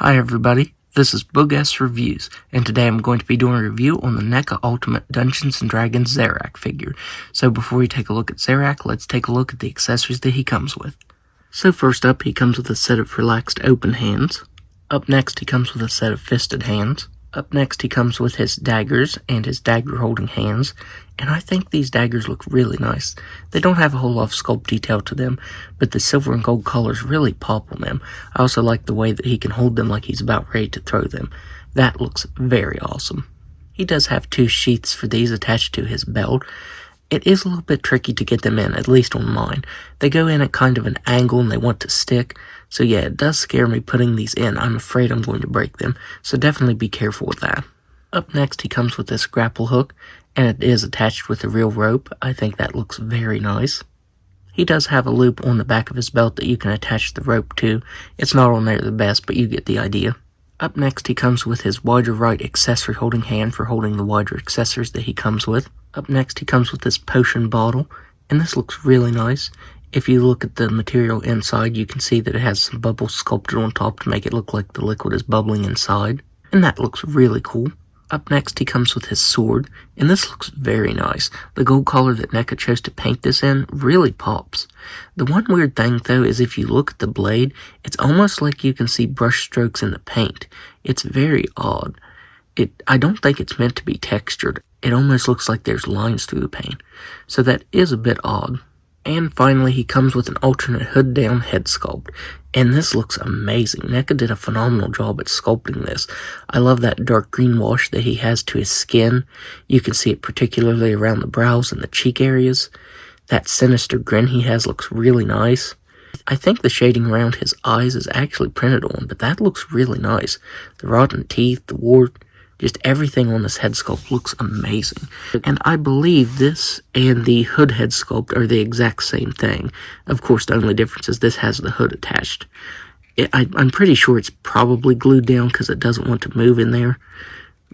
Hi everybody, this is Boog Reviews, and today I'm going to be doing a review on the Neca Ultimate Dungeons & Dragons Zarak figure. So before we take a look at Zarak, let's take a look at the accessories that he comes with. So first up, he comes with a set of relaxed open hands. Up next, he comes with a set of fisted hands. Up next, he comes with his daggers and his dagger holding hands, and I think these daggers look really nice. They don't have a whole lot of sculpt detail to them, but the silver and gold colors really pop on them. I also like the way that he can hold them like he's about ready to throw them. That looks very awesome. He does have two sheaths for these attached to his belt. It is a little bit tricky to get them in, at least on mine. They go in at kind of an angle and they want to stick. So yeah, it does scare me putting these in. I'm afraid I'm going to break them. So definitely be careful with that. Up next, he comes with this grapple hook, and it is attached with a real rope. I think that looks very nice. He does have a loop on the back of his belt that you can attach the rope to. It's not on there the best, but you get the idea. Up next, he comes with his wider right accessory holding hand for holding the wider accessories that he comes with. Up next, he comes with this potion bottle, and this looks really nice. If you look at the material inside, you can see that it has some bubbles sculpted on top to make it look like the liquid is bubbling inside, and that looks really cool. Up next, he comes with his sword, and this looks very nice. The gold color that Neca chose to paint this in really pops. The one weird thing, though, is if you look at the blade, it's almost like you can see brush strokes in the paint. It's very odd. I don't think it's meant to be textured. It almost looks like there's lines through the paint. So that is a bit odd. And finally, he comes with an alternate hood-down head sculpt. And this looks amazing. Neca did a phenomenal job at sculpting this. I love that dark green wash that he has to his skin. You can see it particularly around the brows and the cheek areas. That sinister grin he has looks really nice. I think the shading around his eyes is actually printed on, but that looks really nice. The rotten teeth, the wart, just everything on this head sculpt looks amazing. And I believe this and the hood head sculpt are the exact same thing. Of course, the only difference is this has the hood attached. I'm pretty sure it's probably glued down because it doesn't want to move in there.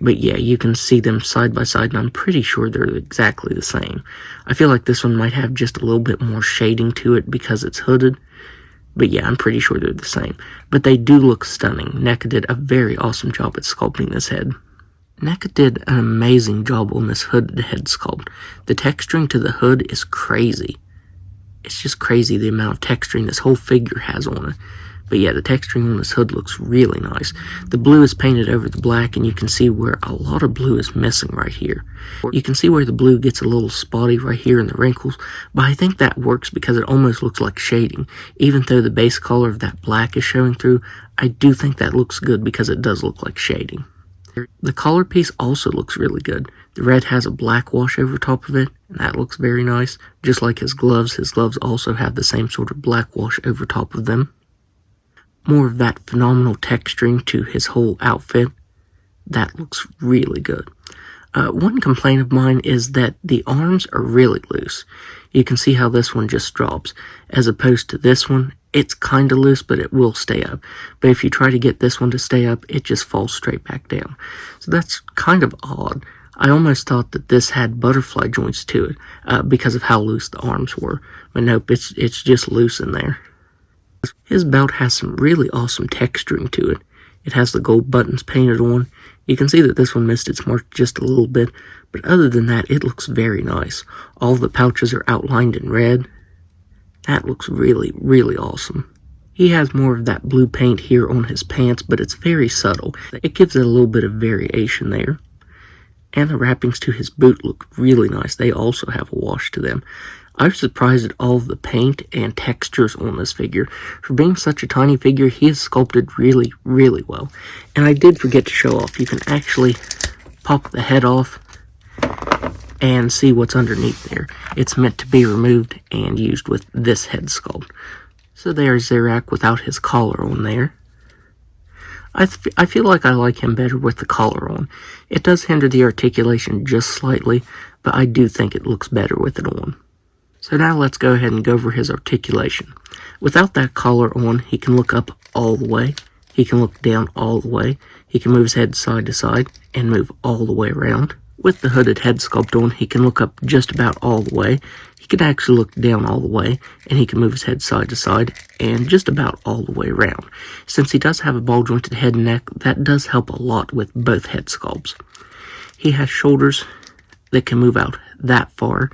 But yeah, you can see them side by side, and I'm pretty sure they're exactly the same. I feel like this one might have just a little bit more shading to it because it's hooded. But yeah, I'm pretty sure they're the same. But they do look stunning. Neca did a very awesome job at sculpting this head. Neca did an amazing job on this hooded head sculpt. The texturing to the hood is crazy. It's just crazy the amount of texturing this whole figure has on it. But yeah, the texturing on this hood looks really nice. The blue is painted over the black, and you can see where a lot of blue is missing right here. You can see where the blue gets a little spotty right here in the wrinkles, but I think that works because it almost looks like shading. Even though the base color of that black is showing through, I do think that looks good because it does look like shading. The collar piece also looks really good. The red has a black wash over top of it, and that looks very nice. Just like his gloves also have the same sort of black wash over top of them. More of that phenomenal texturing to his whole outfit. That looks really good. One complaint of mine is that the arms are really loose. You can see how this one just drops, as opposed to this one. It's kind of loose, but it will stay up. But if you try to get this one to stay up, it just falls straight back down. So that's kind of odd. I almost thought that this had butterfly joints to it because of how loose the arms were. But nope, it's just loose in there. His belt has some really awesome texturing to it. It has the gold buttons painted on. You can see that this one missed its mark just a little bit, but other than that, it looks very nice. All the pouches are outlined in red. That looks really, really awesome. He has more of that blue paint here on his pants, but it's very subtle. It gives it a little bit of variation there. And the wrappings to his boot look really nice. They also have a wash to them. I was surprised at all of the paint and textures on this figure. For being such a tiny figure, he is sculpted really, really well. And I did forget to show off. You can actually pop the head off and see what's underneath there. It's meant to be removed and used with this head sculpt. So there's Zarak without his collar on there. I feel like I like him better with the collar on. It does hinder the articulation just slightly, but I do think it looks better with it on. So now let's go ahead and go over his articulation. Without that collar on, he can look up all the way. He can look down all the way. He can move his head side to side and move all the way around. With the hooded head sculpt on, he can look up just about all the way. He can actually look down all the way, and he can move his head side to side and just about all the way around. Since he does have a ball-jointed head and neck, that does help a lot with both head sculpts. He has shoulders that can move out that far.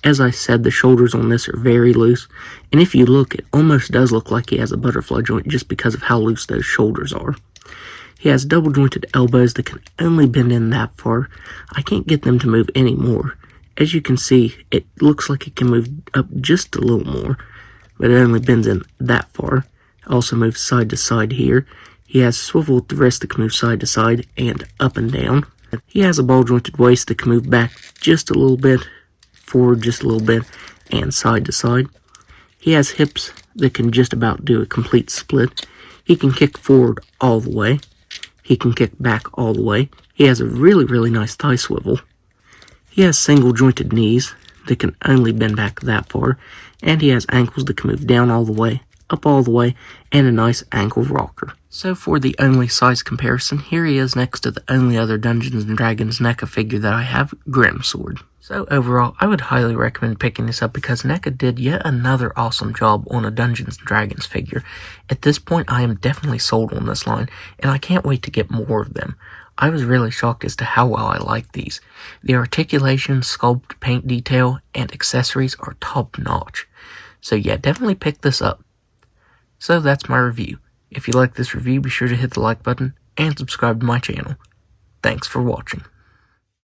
As I said, the shoulders on this are very loose, and if you look, it almost does look like he has a butterfly joint just because of how loose those shoulders are. He has double-jointed elbows that can only bend in that far. I can't get them to move any more. As you can see, it looks like it can move up just a little more, but it only bends in that far. It also moves side to side here. He has swivel at the wrist that can move side to side and up and down. He has a ball-jointed waist that can move back just a little bit, forward just a little bit, and side to side. He has hips that can just about do a complete split. He can kick forward all the way. He can kick back all the way. He has a really nice thigh swivel. He has single jointed knees that can only bend back that far, and he has ankles that can move down all the way, up all the way, and a nice ankle rocker. So for the only size comparison, here he is next to the only other Dungeons & Dragons NECA figure that I have, Grimsword. So overall, I would highly recommend picking this up because NECA did yet another awesome job on a Dungeons & Dragons figure. At this point, I am definitely sold on this line, and I can't wait to get more of them. I was really shocked as to how well I like these. The articulation, sculpt, paint detail, and accessories are top notch. So yeah, definitely pick this up. So that's my review. If you like this review, be sure to hit the like button and subscribe to my channel. Thanks for watching.